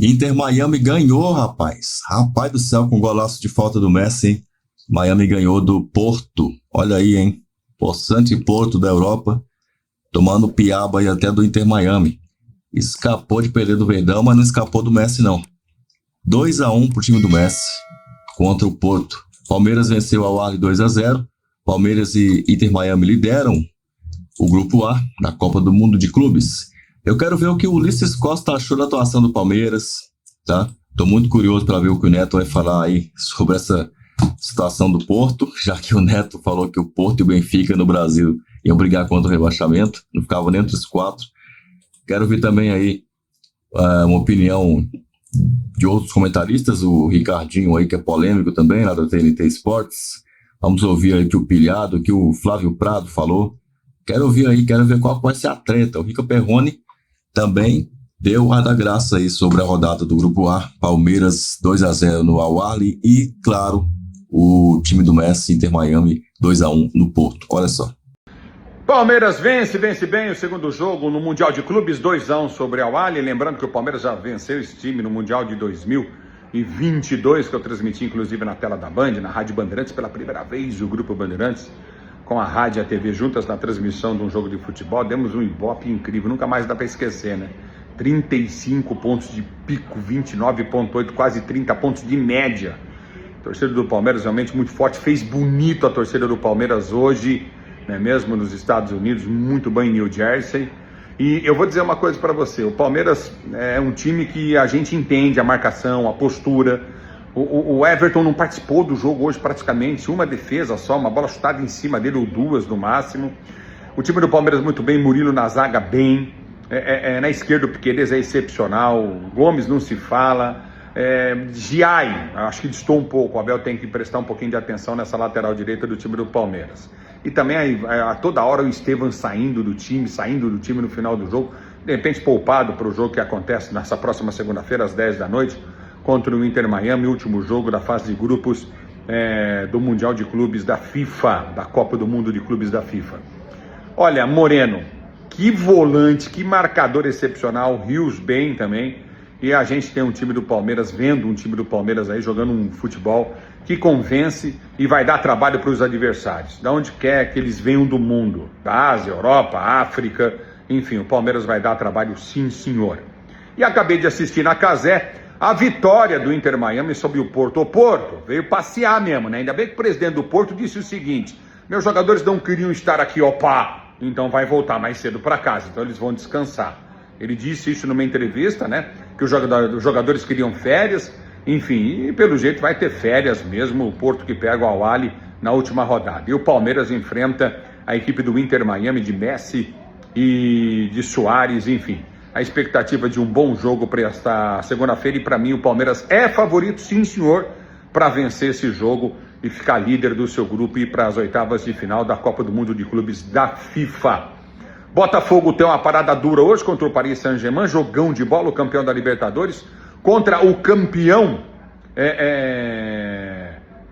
Inter Miami ganhou, rapaz. Rapaz do céu, com golaço de falta do Messi, hein? Miami ganhou do Porto. Olha aí, hein? Poçante Porto da Europa, tomando piaba aí até do Inter Miami. Escapou de perder do Verdão, mas não escapou do Messi, não. 2-1 pro time do Messi contra o Porto. Palmeiras venceu a Al-Ahly 2-0. Palmeiras e Inter Miami lideram o Grupo A da Copa do Mundo de Clubes. Eu quero ver o que o Ulisses Costa achou da atuação do Palmeiras, tá? Tô muito curioso para ver o que o Neto vai falar aí sobre essa situação do Porto, já que o Neto falou que o Porto e o Benfica no Brasil iam brigar contra o rebaixamento, não ficavam nem entre os quatro. Quero ver também aí uma opinião de outros comentaristas, o Ricardinho aí, que é polêmico também, lá da TNT Esportes. Vamos ouvir aí que o Pilhado, que o Flávio Prado falou. Quero ouvir aí, quero ver qual vai ser a treta. O Rica Perrone também deu a da graça aí sobre a rodada do Grupo A. Palmeiras 2-0 no Al-Ahly e, claro, o time do Messi, Inter Miami 2-1 no Porto. Olha só. Palmeiras vence bem o segundo jogo no Mundial de Clubes, 2-1 sobre a Al-Ahly. Lembrando que o Palmeiras já venceu esse time no Mundial de 2022, que eu transmiti inclusive na tela da Band, na Rádio Bandeirantes, pela primeira vez o Grupo Bandeirantes, com a rádio e a TV juntas na transmissão de um jogo de futebol. Demos um ibope incrível, nunca mais dá para esquecer, né? 35 pontos de pico, 29,8, quase 30 pontos de média. A torcida do Palmeiras realmente muito forte, fez bonito a torcida do Palmeiras hoje, né, mesmo nos Estados Unidos, muito bem em New Jersey. E eu vou dizer uma coisa para você, o Palmeiras é um time que a gente entende a marcação, a postura. O Everton não participou do jogo hoje praticamente, uma defesa só, uma bola chutada em cima dele ou duas no máximo. O time do Palmeiras muito bem, Murilo na zaga bem, na esquerda o Piquerez é excepcional, Gomes não se fala, Giai, acho que distou um pouco, o Abel tem que prestar um pouquinho de atenção nessa lateral direita do time do Palmeiras. E também a toda hora o Estevam saindo do time no final do jogo, de repente poupado para o jogo que acontece nessa próxima segunda-feira às 10 da noite, contra o Inter Miami, último jogo da fase de grupos do Mundial de Clubes da FIFA, da Copa do Mundo de Clubes da FIFA. Olha, Moreno, que volante, que marcador excepcional, Rios bem também, e a gente tem um time do Palmeiras, vendo um time do Palmeiras aí jogando um futebol que convence e vai dar trabalho para os adversários, da onde quer que eles venham do mundo, da Ásia, Europa, África, enfim, o Palmeiras vai dar trabalho sim, senhor. E acabei de assistir na Cazé a vitória do Inter Miami sobre o Porto. O Porto veio passear mesmo, né? Ainda bem que o presidente do Porto disse o seguinte: meus jogadores não queriam estar aqui, opa, então vai voltar mais cedo para casa, então eles vão descansar. Ele disse isso numa entrevista, né? Que os jogadores queriam férias, enfim, e pelo jeito vai ter férias mesmo, o Porto que pega o Al-Ahly na última rodada. E o Palmeiras enfrenta a equipe do Inter Miami, de Messi e de Suárez, enfim. A expectativa de um bom jogo para esta segunda-feira, e para mim o Palmeiras é favorito, sim senhor, para vencer esse jogo e ficar líder do seu grupo e ir para as oitavas de final da Copa do Mundo de Clubes da FIFA. Botafogo tem uma parada dura hoje contra o Paris Saint-Germain, jogão de bola, o campeão da Libertadores, contra o campeão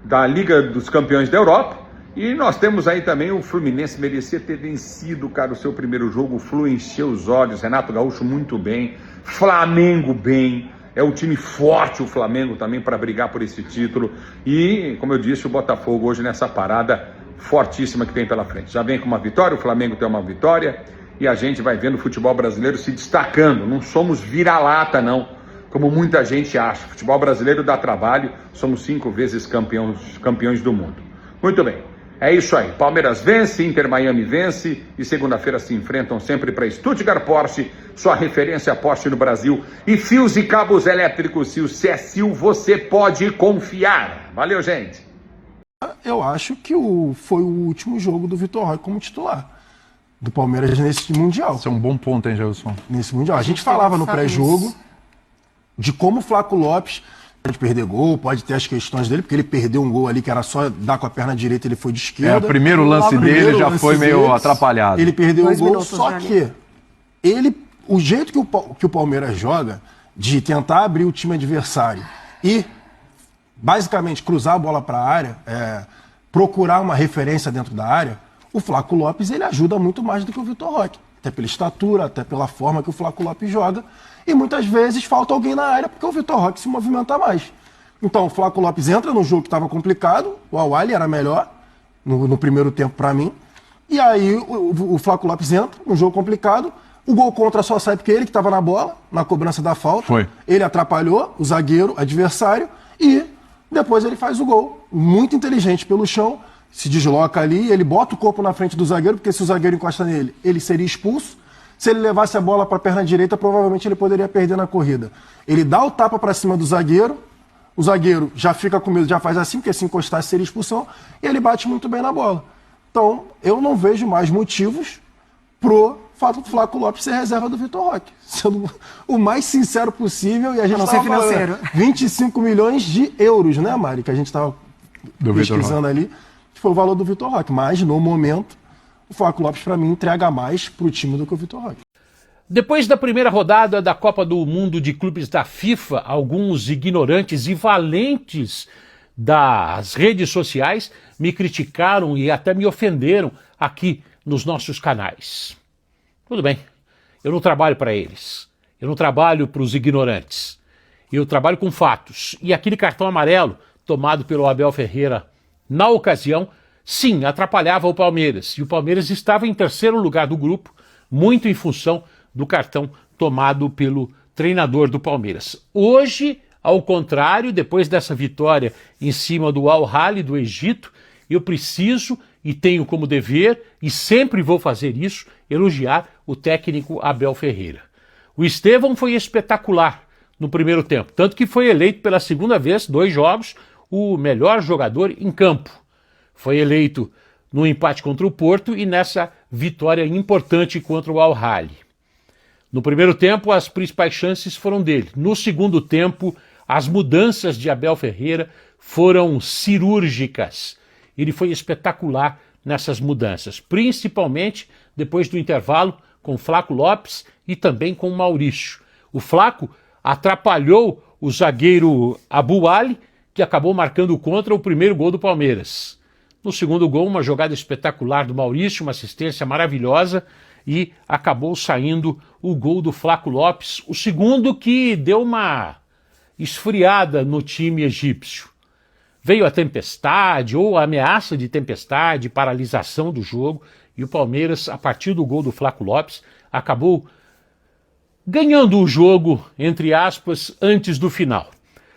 da Liga dos Campeões da Europa. E nós temos aí também o Fluminense, merecia ter vencido, cara, o seu primeiro jogo, o Flu encheu os olhos, Renato Gaúcho muito bem, Flamengo bem, é um time forte o Flamengo também para brigar por esse título. E, como eu disse, o Botafogo hoje nessa parada fortíssima que tem pela frente. Já vem com uma vitória, o Flamengo tem uma vitória, e a gente vai vendo o futebol brasileiro se destacando. Não somos vira-lata, não, como muita gente acha. O futebol brasileiro dá trabalho, somos 5 vezes campeões do mundo. Muito bem. É isso aí, Palmeiras vence, Inter Miami vence e segunda-feira se enfrentam sempre para Stuttgart Porsche, sua referência Porsche no Brasil, e fios e cabos elétricos, se o CSIL você pode confiar. Valeu, gente! Eu acho que foi o último jogo do Vitor Roque como titular do Palmeiras nesse Mundial. Isso é um bom ponto, hein, Gelson? Nesse Mundial. A gente falava no pré-jogo de como o Flaco Lopes pode perder gol, pode ter as questões dele, porque ele perdeu um gol ali que era só dar com a perna direita, ele foi de esquerda. O primeiro lance dele já foi meio atrapalhado. Ele perdeu o gol, só que o jeito que o Palmeiras joga, de tentar abrir o time adversário e basicamente cruzar a bola para a área, procurar uma referência dentro da área, o Flaco Lopes ele ajuda muito mais do que o Vitor Roque. Até pela estatura, até pela forma que o Flaco Lopes joga. e muitas vezes falta alguém na área porque o Vitor Roque se movimenta mais. Então o Flaco Lopes entra no jogo que estava complicado, o Al-Ahly era melhor no primeiro tempo para mim, e aí o Flaco Lopes entra no jogo complicado, o gol contra só sai porque ele que estava na bola, na cobrança da falta, ele atrapalhou o zagueiro adversário e depois ele faz o gol, muito inteligente pelo chão, se desloca ali, ele bota o corpo na frente do zagueiro, porque se o zagueiro encosta nele, ele seria expulso. Se ele levasse a bola para a perna direita, provavelmente ele poderia perder na corrida. Ele dá o tapa para cima do zagueiro, o zagueiro já fica com medo, já faz assim, porque se encostasse seria expulsão, e ele bate muito bem na bola. Então, eu não vejo mais motivos pro fato do Flaco Lopes ser reserva do Vitor Roque. Sendo o mais sincero possível, e a gente não ser financeiro. 25 milhões de euros, né, Mari? Que a gente estava pesquisando ali, que foi o valor do Vitor Roque. Mas, no momento, o Flaco Lopes, para mim, entrega mais pro time do que o Vitor Roque. Depois da primeira rodada da Copa do Mundo de Clubes da FIFA, alguns ignorantes e valentes das redes sociais me criticaram e até me ofenderam aqui nos nossos canais. Tudo bem, eu não trabalho para eles, eu não trabalho para os ignorantes, eu trabalho com fatos. E aquele cartão amarelo tomado pelo Abel Ferreira na ocasião, sim, atrapalhava o Palmeiras. E o Palmeiras estava em terceiro lugar do grupo, muito em função do cartão tomado pelo treinador do Palmeiras. Hoje, ao contrário, depois dessa vitória em cima do Al-Ahly do Egito, eu preciso e tenho como dever, e sempre vou fazer isso, elogiar o técnico Abel Ferreira. O Estevão foi espetacular no primeiro tempo, tanto que foi eleito pela segunda vez, 2 jogos, o melhor jogador em campo. Foi eleito no empate contra o Porto e nessa vitória importante contra o Al-Ahly. No primeiro tempo, as principais chances foram dele. No segundo tempo, as mudanças de Abel Ferreira foram cirúrgicas. Ele foi espetacular nessas mudanças, principalmente depois do intervalo com o Flaco Lopes e também com o Maurício. O Flaco atrapalhou o zagueiro Abu-Ali, que acabou marcando contra o primeiro gol do Palmeiras. No segundo gol, uma jogada espetacular do Maurício, uma assistência maravilhosa, e acabou saindo o gol do Flaco Lopes, o segundo que deu uma esfriada no time egípcio. Veio a tempestade, ou a ameaça de tempestade, paralisação do jogo, e o Palmeiras, a partir do gol do Flaco Lopes, acabou ganhando o jogo, entre aspas, antes do final.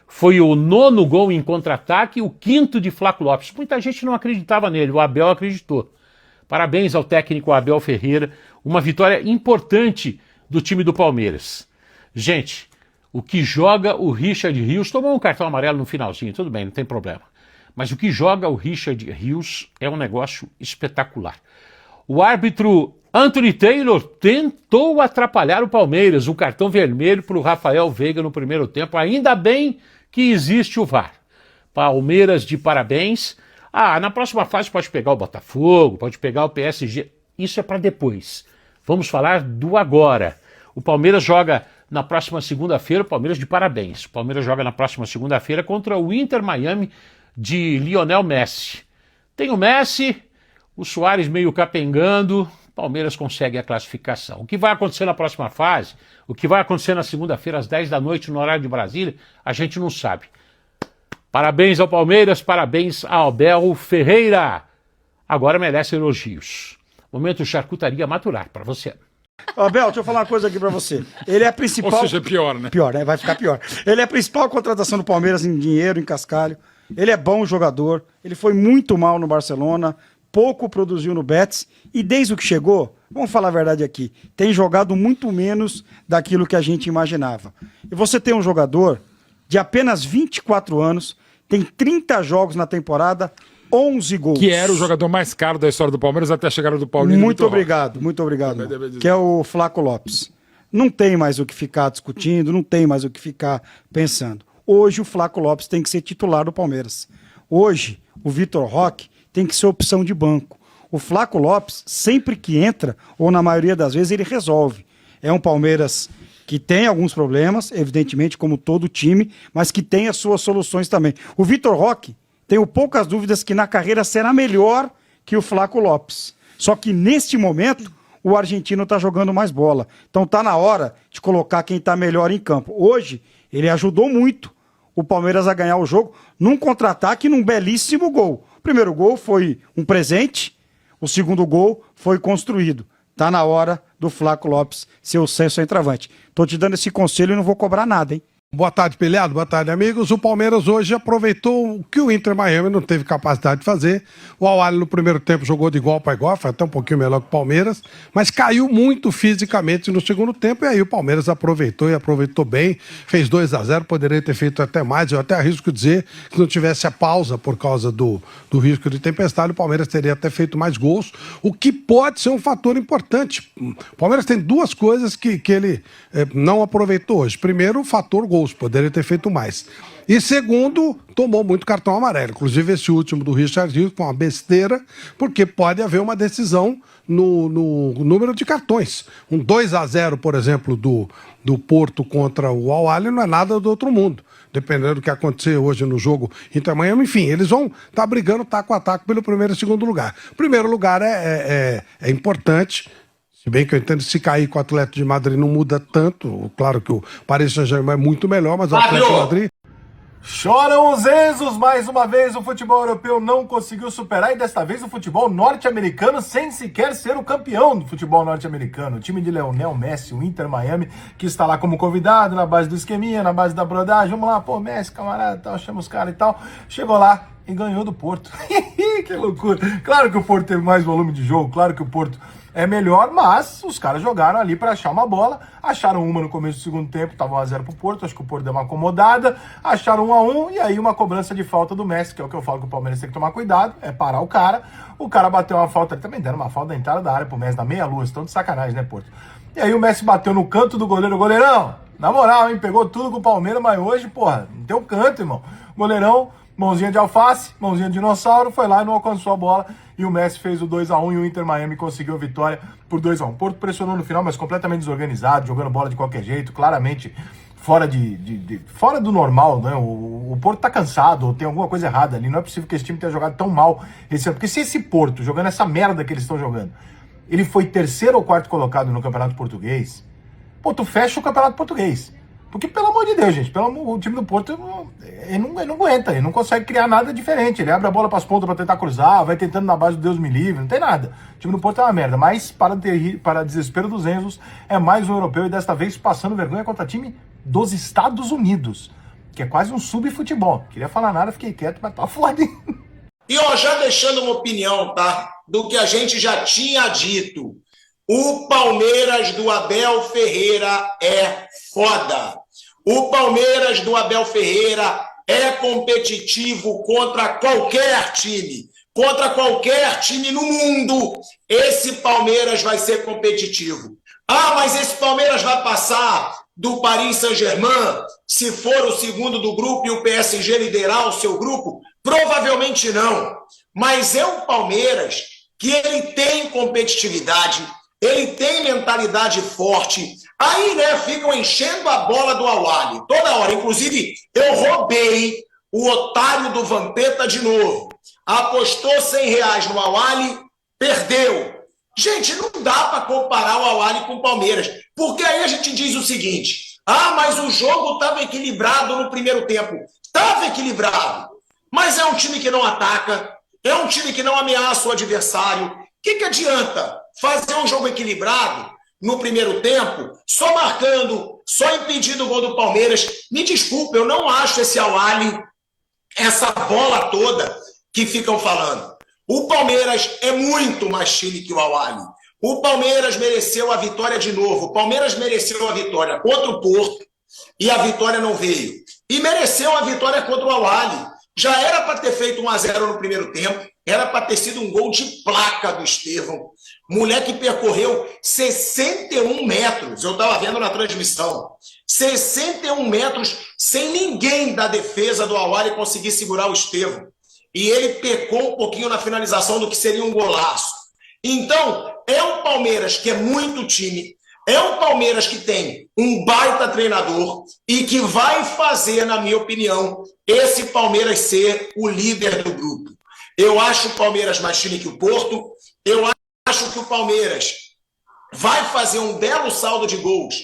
Foi o 9º gol em contra-ataque e o 5º de Flaco Lopes. Muita gente não acreditava nele, o Abel acreditou. Parabéns ao técnico Abel Ferreira, uma vitória importante do time do Palmeiras. Gente, o que joga o Richard Rios, tomou um cartão amarelo no finalzinho, tudo bem, não tem problema. Mas o que joga o Richard Rios é um negócio espetacular. O árbitro Anthony Taylor tentou atrapalhar o Palmeiras, um cartão vermelho para o Rafael Veiga no primeiro tempo, ainda bem que existe o VAR. Palmeiras de parabéns. Na próxima fase pode pegar o Botafogo, pode pegar o PSG. Isso é para depois. Vamos falar do agora. O Palmeiras joga na próxima segunda-feira, o Palmeiras de parabéns. O Palmeiras joga na próxima segunda-feira contra o Inter Miami de Lionel Messi. Tem o Messi, o Suárez meio capengando, o Palmeiras consegue a classificação. O que vai acontecer na próxima fase, o que vai acontecer na segunda-feira às 10 da noite no horário de Brasília, a gente não sabe. Parabéns ao Palmeiras, parabéns ao Abel Ferreira. Agora merece elogios. Momento charcutaria maturar para você. Abel, deixa eu falar uma coisa aqui pra você. Ele é a principal... Ou seja, pior, né? Pior, né? Vai ficar pior. Ele é a principal contratação do Palmeiras em dinheiro, em cascalho. Ele é bom jogador. Ele foi muito mal no Barcelona. Pouco produziu no Betis. E desde o que chegou, vamos falar a verdade aqui, tem jogado muito menos daquilo que a gente imaginava. E você tem um jogador de apenas 24 anos, tem 30 jogos na temporada, 11 gols. Que era o jogador mais caro da história do Palmeiras até a chegada do Paulinho. Muito obrigado. Que é o Flaco Lopes. Não tem mais o que ficar discutindo, não tem mais o que ficar pensando. Hoje o Flaco Lopes tem que ser titular do Palmeiras. Hoje o Vitor Roque tem que ser opção de banco. O Flaco Lopes, sempre que entra, ou na maioria das vezes, ele resolve. É um Palmeiras que tem alguns problemas, evidentemente, como todo time, mas que tem as suas soluções também. O Vitor Roque, tenho poucas dúvidas que na carreira será melhor que o Flaco Lopes. Só que neste momento, o argentino está jogando mais bola. Então tá na hora de colocar quem está melhor em campo. Hoje, ele ajudou muito o Palmeiras a ganhar o jogo num contra-ataque, num belíssimo gol. O primeiro gol foi um presente, o segundo gol foi construído. Tá na hora do Flaco Lopes ser o centroavante. Tô te dando esse conselho e não vou cobrar nada, hein? Boa tarde, Pelhado. Boa tarde, amigos. O Palmeiras hoje aproveitou o que o Inter Miami não teve capacidade de fazer. O Al-Ahly no primeiro tempo jogou de igual para igual, foi até um pouquinho melhor que o Palmeiras, mas caiu muito fisicamente no segundo tempo e aí o Palmeiras aproveitou e aproveitou bem, fez 2-0, poderia ter feito até mais. Eu até arrisco dizer que se não tivesse a pausa por causa do risco de tempestade, o Palmeiras teria até feito mais gols, o que pode ser um fator importante. O Palmeiras tem duas coisas que ele não aproveitou hoje. Primeiro, o fator gol. Poderia ter feito mais. E segundo, tomou muito cartão amarelo. Inclusive esse último do Richard Rios, com uma besteira, porque pode haver uma decisão no número de cartões. Um 2-0, por exemplo, do Porto contra o Al-Ahly não é nada do outro mundo. Dependendo do que acontecer hoje no jogo Inter Miami, enfim, eles vão estar brigando taco a taco pelo primeiro e segundo lugar. O primeiro lugar é importante. Se bem que eu entendo, se cair com o Atlético de Madrid não muda tanto. Claro que o Paris Saint-Germain é muito melhor, mas o Atlético de Madrid... Choram os Enzos, mais uma vez o futebol europeu não conseguiu superar, e desta vez o futebol norte-americano sem sequer ser o campeão do futebol norte-americano. O time de Lionel Messi, o Inter Miami, que está lá como convidado, na base do esqueminha, na base da brodagem. Vamos lá, pô, Messi, camarada, tal, chama os caras e tal. Chegou lá e ganhou do Porto. Que loucura. Claro que o Porto teve mais volume de jogo, claro que o Porto é melhor, mas os caras jogaram ali para achar uma bola, acharam uma no começo do segundo tempo, tava 1-0 pro Porto, acho que o Porto deu uma acomodada, acharam 1-1, e aí uma cobrança de falta do Messi, que é o que eu falo que o Palmeiras tem que tomar cuidado, é parar o cara bateu uma falta, também deram uma falta da entrada da área pro Messi, na meia-lua, estão de sacanagem, né, Porto? E aí o Messi bateu no canto do goleiro, goleirão, na moral, hein, pegou tudo com o Palmeiras, mas hoje, porra, não deu canto, irmão, goleirão, mãozinha de alface, mãozinha de dinossauro, foi lá e não alcançou a bola, e o Messi fez o 2-1 e o Inter Miami conseguiu a vitória por 2-1. O Porto pressionou no final, mas completamente desorganizado, jogando bola de qualquer jeito, claramente fora fora do normal, né? O Porto tá cansado, ou tem alguma coisa errada ali, não é possível que esse time tenha jogado tão mal esse ano, porque se esse Porto, jogando essa merda que eles estão jogando, ele foi terceiro ou quarto colocado no Campeonato Português, pô, tu fecha o Campeonato Português. Porque, pelo amor de Deus, gente, o time do Porto, ele não aguenta, ele não consegue criar nada diferente. Ele abre a bola para as pontas para tentar cruzar, vai tentando na base do Deus me livre, não tem nada. O time do Porto é uma merda, mas para desespero dos Enzos, é mais um europeu e desta vez passando vergonha contra time dos Estados Unidos, que é quase um sub-futebol. Queria falar nada, fiquei quieto, mas tá foda, hein? E ó, já deixando uma opinião, tá? Do que a gente já tinha dito. O Palmeiras do Abel Ferreira é foda. O Palmeiras do Abel Ferreira é competitivo contra qualquer time. Contra qualquer time no mundo, esse Palmeiras vai ser competitivo. Ah, mas esse Palmeiras vai passar do Paris Saint-Germain, se for o segundo do grupo e o PSG liderar o seu grupo? Provavelmente não. Mas é um Palmeiras que ele tem competitividade, ele tem mentalidade forte. Aí, né, ficam enchendo a bola do Al-Ahly toda hora. Inclusive, eu roubei o otário do Vampeta de novo. Apostou R$100 no Al-Ahly, perdeu. Gente, não dá para comparar o Al-Ahly com o Palmeiras. Porque aí a gente diz o seguinte: ah, mas o jogo estava equilibrado no primeiro tempo. Estava equilibrado. Mas é um time que não ataca, é um time que não ameaça o adversário. O que adianta fazer um jogo equilibrado no primeiro tempo, só marcando, só impedindo o gol do Palmeiras? Me desculpa, eu não acho esse Al-Ahly, essa bola toda que ficam falando. O Palmeiras é muito mais time que o Al-Ahly. O Palmeiras mereceu a vitória de novo. O Palmeiras mereceu a vitória contra o Porto e a vitória não veio. E mereceu a vitória contra o Al-Ahly. Já era para ter feito 1-0 no primeiro tempo, era para ter sido um gol de placa do Estevão. Moleque percorreu 61 metros, eu estava vendo na transmissão, 61 metros sem ninguém da defesa do Al-Ahly conseguir segurar o Estevão. E ele pecou um pouquinho na finalização do que seria um golaço. Então, é um Palmeiras que é muito time, é um Palmeiras que tem um baita treinador e que vai fazer, na minha opinião, esse Palmeiras ser o líder do grupo. Eu acho o Palmeiras mais time que o Porto, eu acho que o Palmeiras vai fazer um belo saldo de gols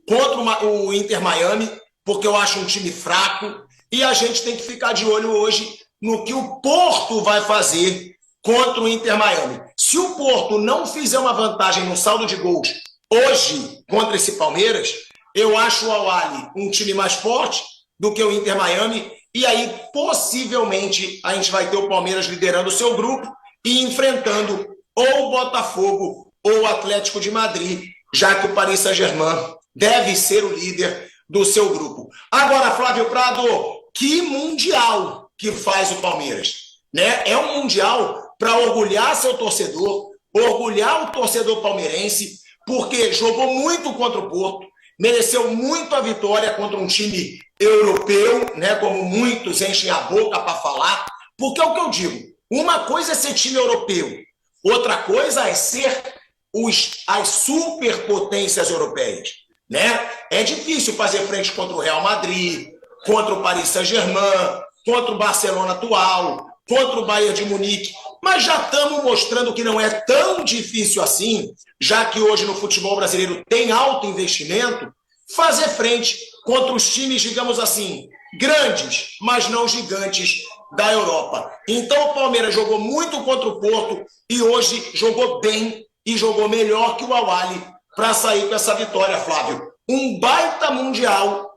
contra o Inter Miami, porque eu acho um time fraco, e a gente tem que ficar de olho hoje no que o Porto vai fazer contra o Inter Miami. Se o Porto não fizer uma vantagem no saldo de gols hoje contra esse Palmeiras, eu acho o Al-Ahly um time mais forte do que o Inter Miami, e aí possivelmente a gente vai ter o Palmeiras liderando o seu grupo e enfrentando ou o Botafogo ou o Atlético de Madrid, já que o Paris Saint-Germain deve ser o líder do seu grupo. Agora, Flávio Prado, que mundial que faz o Palmeiras, né? É um mundial para orgulhar seu torcedor, orgulhar o torcedor palmeirense, porque jogou muito contra o Porto, mereceu muito a vitória contra um time europeu, né? Como muitos enchem a boca para falar, porque é o que eu digo, uma coisa é ser time europeu, outra coisa é ser as superpotências europeias, né? É difícil fazer frente contra o Real Madrid, contra o Paris Saint-Germain, contra o Barcelona atual, contra o Bayern de Munique, mas já estamos mostrando que não é tão difícil assim, já que hoje no futebol brasileiro tem alto investimento, fazer frente contra os times, digamos assim, grandes, mas não gigantes da Europa. Então o Palmeiras jogou muito contra o Porto e hoje jogou bem e jogou melhor que o Al-Ahly para sair com essa vitória, Flávio. Um baita mundial.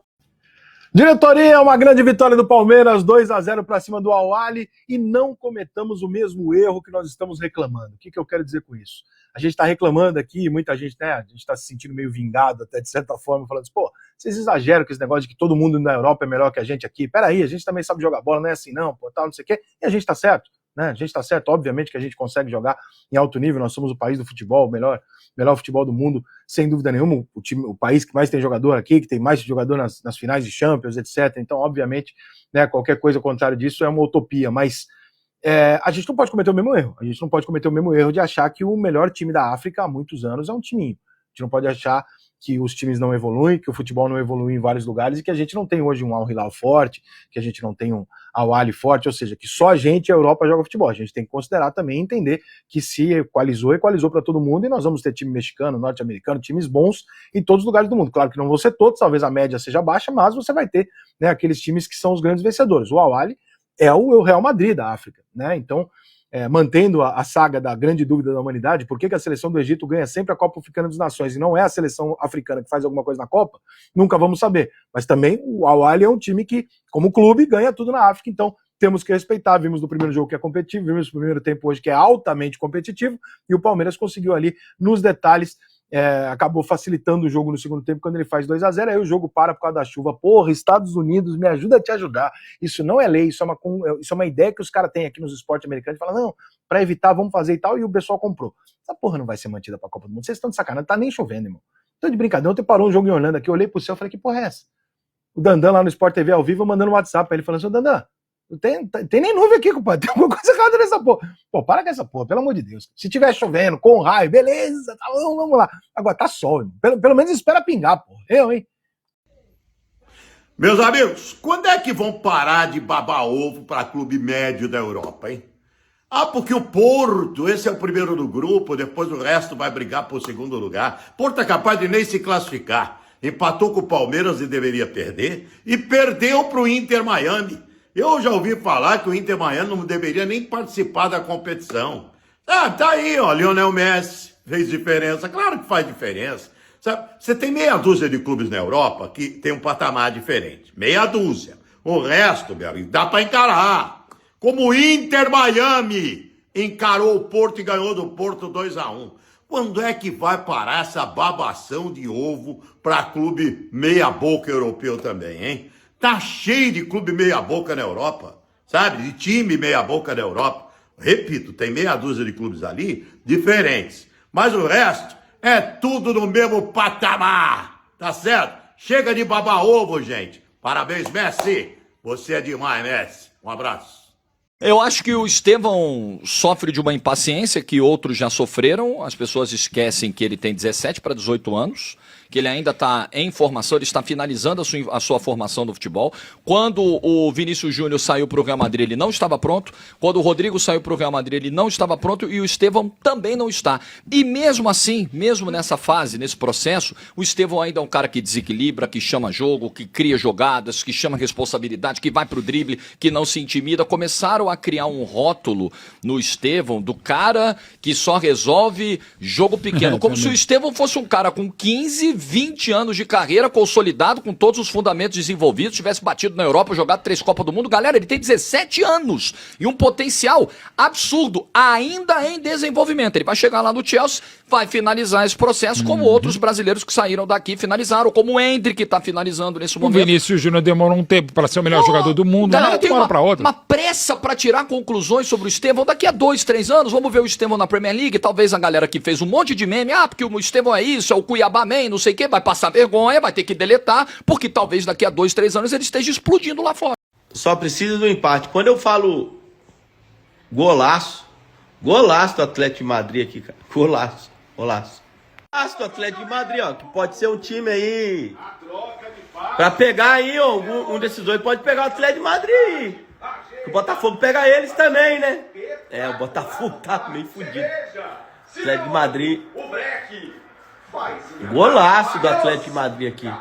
Diretoria, uma grande vitória do Palmeiras, 2-0 para cima do Al-Ahly, e não cometamos o mesmo erro que nós estamos reclamando. O que eu quero dizer com isso? A gente está reclamando aqui, muita gente, né, a gente está se sentindo meio vingado até de certa forma, falando assim, pô, vocês exageram com esse negócio de que todo mundo na Europa é melhor que a gente aqui. Peraí, a gente também sabe jogar bola, não é assim não, pô, tal, não sei o quê, e a gente está certo. Né? A gente está certo, obviamente que a gente consegue jogar em alto nível, nós somos o país do futebol, o melhor futebol do mundo, sem dúvida nenhuma, o país que mais tem jogador aqui, que tem mais jogador nas finais de Champions, etc. Então, obviamente, né, qualquer coisa contrário disso é uma utopia, mas a gente não pode cometer o mesmo erro. A gente não pode cometer o mesmo erro de achar que o melhor time da África há muitos anos é um timinho. A gente não pode achar que os times não evoluem, que o futebol não evolui em vários lugares e que a gente não tem hoje um Al-Hilal forte, que a gente não tem um Al-Ahly forte, ou seja, que só a gente, a Europa, joga futebol. A gente tem que considerar também e entender que se equalizou para todo mundo e nós vamos ter time mexicano, norte-americano, times bons em todos os lugares do mundo. Claro que não vão ser todos, talvez a média seja baixa, mas você vai ter, né, aqueles times que são os grandes vencedores. O Al-Ahly é o Real Madrid da África, né? Então, mantendo a saga da grande dúvida da humanidade, por que a seleção do Egito ganha sempre a Copa Africana das Nações e não é a seleção africana que faz alguma coisa na Copa, nunca vamos saber. Mas também o Al-Ahly é um time que, como clube, ganha tudo na África, então temos que respeitar. Vimos no primeiro jogo que é competitivo, vimos no primeiro tempo hoje que é altamente competitivo, e o Palmeiras conseguiu ali, nos detalhes, acabou facilitando o jogo no segundo tempo quando ele faz 2-0, aí o jogo para por causa da chuva. Porra, Estados Unidos, me ajuda a te ajudar. Isso não é lei, isso é uma ideia que os caras têm aqui nos esportes americanos, falam, não, pra evitar, vamos fazer e tal, e o pessoal comprou. Essa porra não vai ser mantida pra Copa do Mundo, vocês estão de sacanagem, tá nem chovendo, irmão. Então de brincadeira, ontem parou um jogo em Orlando aqui, eu olhei pro céu e falei, que porra é essa? O Dandan lá no Sport TV ao vivo, mandando um WhatsApp pra ele, falando assim, Dandan, tem nem nuvem aqui, compadre. Tem alguma coisa errada nessa porra. Pô, para com essa porra, pelo amor de Deus. Se tiver chovendo, com raio, beleza, tá, vamos lá. Agora tá sol, irmão. Pelo menos espera pingar, porra. Hein? Meus amigos, quando é que vão parar de babar ovo para clube médio da Europa, hein? Ah, porque o Porto, esse é o primeiro do grupo, depois o resto vai brigar por segundo lugar. Porto é capaz de nem se classificar. Empatou com o Palmeiras e deveria perder. E perdeu pro Inter Miami. Eu já ouvi falar que o Inter Miami não deveria nem participar da competição. Ah, tá aí, ó, Lionel Messi fez diferença. Claro que faz diferença. Sabe, você tem meia dúzia de clubes na Europa que tem um patamar diferente. Meia dúzia. O resto, meu amigo, dá pra encarar. Como o Inter Miami encarou o Porto e ganhou do Porto 2-1. Quando é que vai parar essa babação de ovo pra clube meia boca europeu também, hein? Tá cheio de clube meia-boca na Europa, sabe? De time meia-boca na Europa. Repito, tem meia dúzia de clubes ali diferentes. Mas o resto é tudo no mesmo patamar, tá certo? Chega de babar ovo, gente. Parabéns, Messi. Você é demais, Messi. Um abraço. Eu acho que o Estevão sofre de uma impaciência que outros já sofreram. As pessoas esquecem que ele tem 17 para 18 anos, que ele ainda está em formação, ele está finalizando a sua formação no futebol. Quando o Vinícius Júnior saiu para o Real Madrid, ele não estava pronto. Quando o Rodrigo saiu para o Real Madrid, ele não estava pronto e o Estevão também não está. E mesmo assim, mesmo nessa fase, nesse processo, o Estevão ainda é um cara que desequilibra, que chama jogo, que cria jogadas, que chama responsabilidade, que vai pro drible, que não se intimida. Começaram a criar um rótulo no Estevão do cara que só resolve jogo pequeno. Como se o Estevão fosse um cara com 15, 20 anos de carreira, consolidado, com todos os fundamentos desenvolvidos, tivesse batido na Europa, jogado 3 Copas do Mundo. Galera, ele tem 17 anos e um potencial absurdo, ainda em desenvolvimento. Ele vai chegar lá no Chelsea, vai finalizar esse processo, como outros brasileiros que saíram daqui finalizaram, como o Endrick, que está finalizando nesse momento. O Vinícius Júnior demorou um tempo para ser o melhor jogador do mundo, Galera, não tem demora para outra. uma pressa para tirar conclusões sobre o Estevão. Daqui a 2, 3 anos, vamos ver o Estevão na Premier League. Talvez a galera que fez um monte de meme, porque o Estevão é isso, é o Cuiabá Man, não sei o quê, vai passar vergonha, vai ter que deletar, porque talvez daqui a 2, 3 anos ele esteja explodindo lá fora. Só precisa do empate. Quando eu falo golaço do Atlético de Madrid aqui, cara. Golaço do Atlético de Madrid, ó, que pode ser um time aí pra pegar aí, ó, um desses dois pode pegar o Atlético de Madrid. O Botafogo pega eles também, né? O Botafogo tá meio fudido. Atlético de Madrid. Golaço do Atlético de Madrid aqui.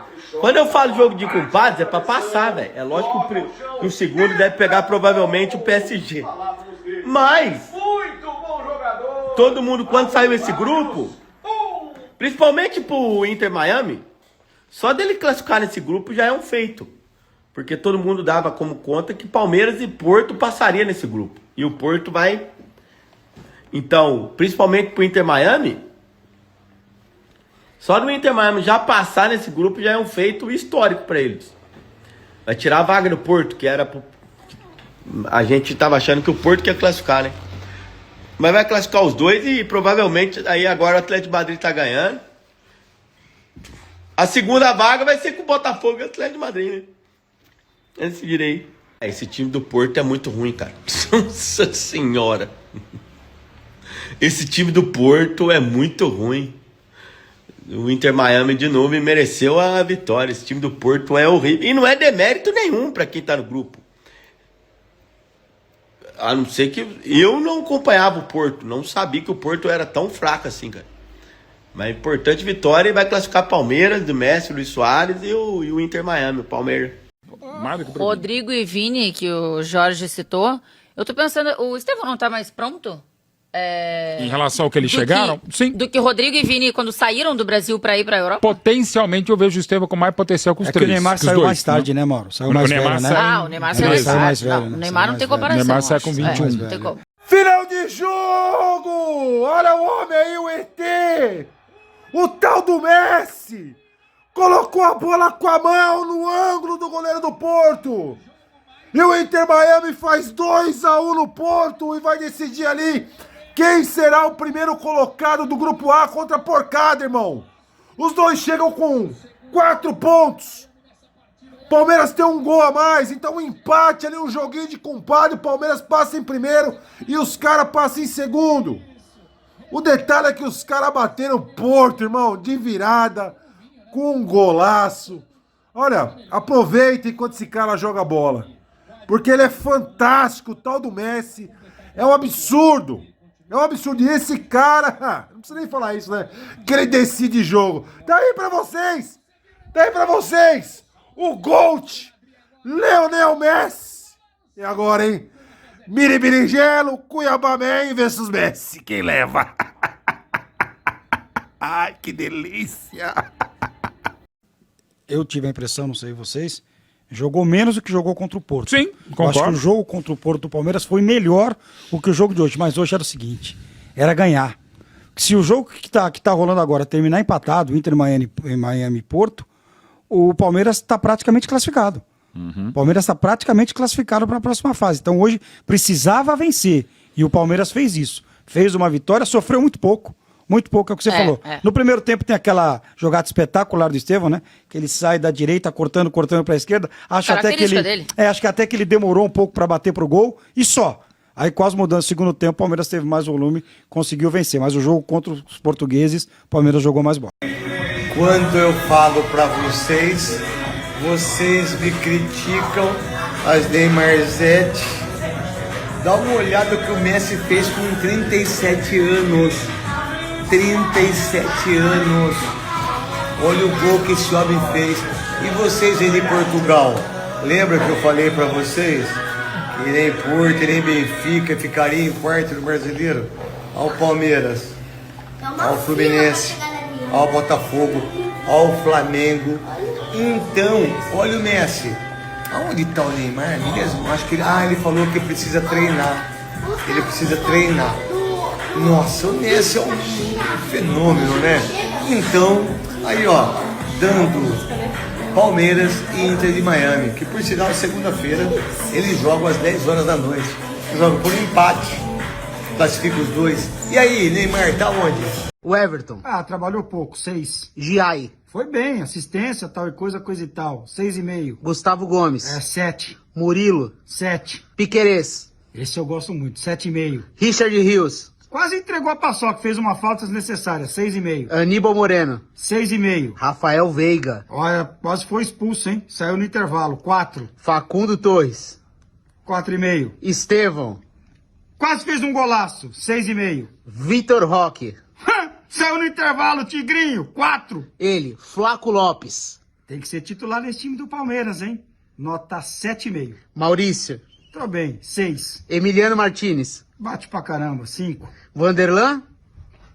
Quando eu falo jogo de compadres, é pra passar, velho. É lógico que o segundo deve pegar provavelmente o PSG. Mas todo mundo, quando saiu esse grupo, principalmente pro Inter Miami, só dele classificar nesse grupo já é um feito. Porque todo mundo dava como conta que Palmeiras e Porto passaria nesse grupo. E o Porto vai... Então, principalmente pro Inter Miami, só do Inter Miami já passar nesse grupo já é um feito histórico para eles. Vai tirar a vaga do Porto, que era... A gente tava achando que o Porto ia classificar, né? Mas vai classificar os dois e provavelmente aí agora o Atlético de Madrid tá ganhando. A segunda vaga vai ser com o Botafogo e o Atlético de Madrid, né? Esse direi. Esse time do Porto é muito ruim, cara. Nossa senhora. Esse time do Porto é muito ruim. O Inter Miami de novo mereceu a vitória. Esse time do Porto é horrível. E não é demérito nenhum pra quem tá no grupo. A não ser que eu não acompanhava o Porto. Não sabia que o Porto era tão fraco assim, cara. Mas importante vitória e vai classificar Palmeiras, do Messi, Luiz Soares e o Inter Miami, o Palmeiras. Rodrigo e Vini, que o Jorge citou. Eu tô pensando, o Estevão não tá mais pronto? Em relação ao que eles chegaram? Sim. Do que Rodrigo e Vini, quando saíram do Brasil pra ir pra Europa? Potencialmente eu vejo o Estevão com mais potencial que os três. Que o Neymar saiu mais tarde, né, Mauro? Saiu mais velho, né? O Neymar saiu mais velho. O Neymar não tem comparação. O Neymar sai com 21. Não tem como. Final de jogo! Olha o homem aí, o ET! O tal do Messi! Colocou a bola com a mão no ângulo do goleiro do Porto! E o Inter Miami faz 2-1 no Porto e vai decidir ali quem será o primeiro colocado do Grupo A contra a porcada, irmão. Os dois chegam com 4 pontos. Palmeiras tem um gol a mais, então um empate ali, um joguinho de compadre. O Palmeiras passa em primeiro e os caras passam em segundo. O detalhe é que os caras bateram o Porto, irmão, de virada, com um golaço. Olha, aproveita enquanto esse cara joga bola. Porque ele é fantástico, o tal do Messi. É um absurdo. É um absurdo. E esse cara, não precisa nem falar isso, né? Que ele decide jogo. Tá aí pra vocês. Tá aí pra vocês. O GOAT, Lionel Messi. E agora, hein? Miri Berinjelo, Cuiabá Man versus Messi. Quem leva? Ai, que delícia. Eu tive a impressão, não sei vocês, jogou menos do que jogou contra o Porto. Sim, concordo. Eu acho que o jogo contra o Porto do Palmeiras foi melhor do que o jogo de hoje. Mas hoje era o seguinte, era ganhar. Se o jogo que tá rolando agora terminar empatado, Inter Miami e Porto, o Palmeiras está praticamente classificado. O Palmeiras está praticamente classificado para a próxima fase. Então hoje precisava vencer. E o Palmeiras fez isso. Fez uma vitória, sofreu muito pouco. Muito pouco, é o que você falou. No primeiro tempo tem aquela jogada espetacular do Estevão, né? Que ele sai da direita, cortando para a esquerda. Acho até que ele, acho que até que ele demorou um pouco para bater pro gol e só. Aí quase mudando no segundo tempo, o Palmeiras teve mais volume, conseguiu vencer. Mas o jogo contra os portugueses, o Palmeiras jogou mais bola. Quando eu falo pra vocês, vocês me criticam, as Neymarzete. Dá uma olhada que o Messi fez com 37 anos. 37 anos. Olha o gol que esse homem fez. E vocês aí de Portugal, lembra que eu falei pra vocês? Que nem Porto, nem Benfica ficaria em quarto no Brasileiro? Olha o Palmeiras, olha o Fluminense, olha o Botafogo, olha o Flamengo. Então, olha o Messi. Aonde está o Neymar mesmo? Acho que ele falou que precisa treinar. Ele precisa treinar. Nossa, o Messi é um fenômeno, né? Então, aí ó, dando Palmeiras e Inter de Miami, que por sinal, segunda-feira, eles jogam às 10 horas da noite. Jogam por empate, classifica os dois. E aí, Neymar, tá onde? O Everton. Trabalhou pouco, 6. Giai. Foi bem, assistência, tal e coisa e tal. 6,5. Gustavo Gomes. 7. Murilo. 7. Piquerez. Esse eu gosto muito, 7,5. Richard Rios. Quase entregou a paçoca, fez uma falta desnecessária, 6,5. Aníbal Moreno. 6,5. Rafael Veiga. Olha, quase foi expulso, hein? Saiu no intervalo, 4. Facundo Torres. 4,5. Estevão. Quase fez um golaço, 6,5. Vitor Roque. Saiu no intervalo, Tigrinho, 4. Ele, Flaco Lopes. Tem que ser titular nesse time do Palmeiras, hein? Nota 7,5. Maurício. Tô bem, 6. Emiliano Martinez. Bate pra caramba, 5. Vanderlan.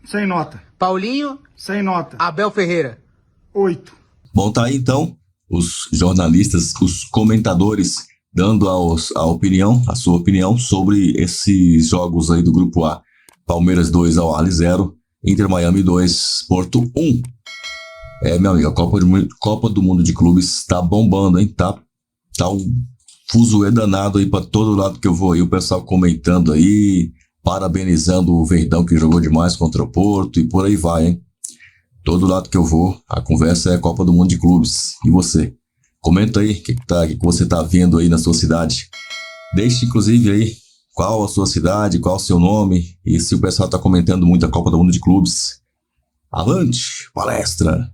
Sem nota. Paulinho. Sem nota. Abel Ferreira. 8. Bom, tá aí então os jornalistas, os comentadores dando a opinião, a sua opinião sobre esses jogos aí do Grupo A. Palmeiras 2 ao Al 0, Inter Miami 2, Porto 1. Meu amigo, a Copa do Mundo de Clubes tá bombando, hein? Tá um fuzuê danado aí pra todo lado que eu vou aí, o pessoal comentando aí, parabenizando o Verdão que jogou demais contra o Porto e por aí vai, hein? Todo lado que eu vou, a conversa é a Copa do Mundo de Clubes. E você? Comenta aí o que você tá vendo aí na sua cidade. Deixe inclusive aí qual a sua cidade, qual o seu nome e se o pessoal tá comentando muito a Copa do Mundo de Clubes. Avante, palestra!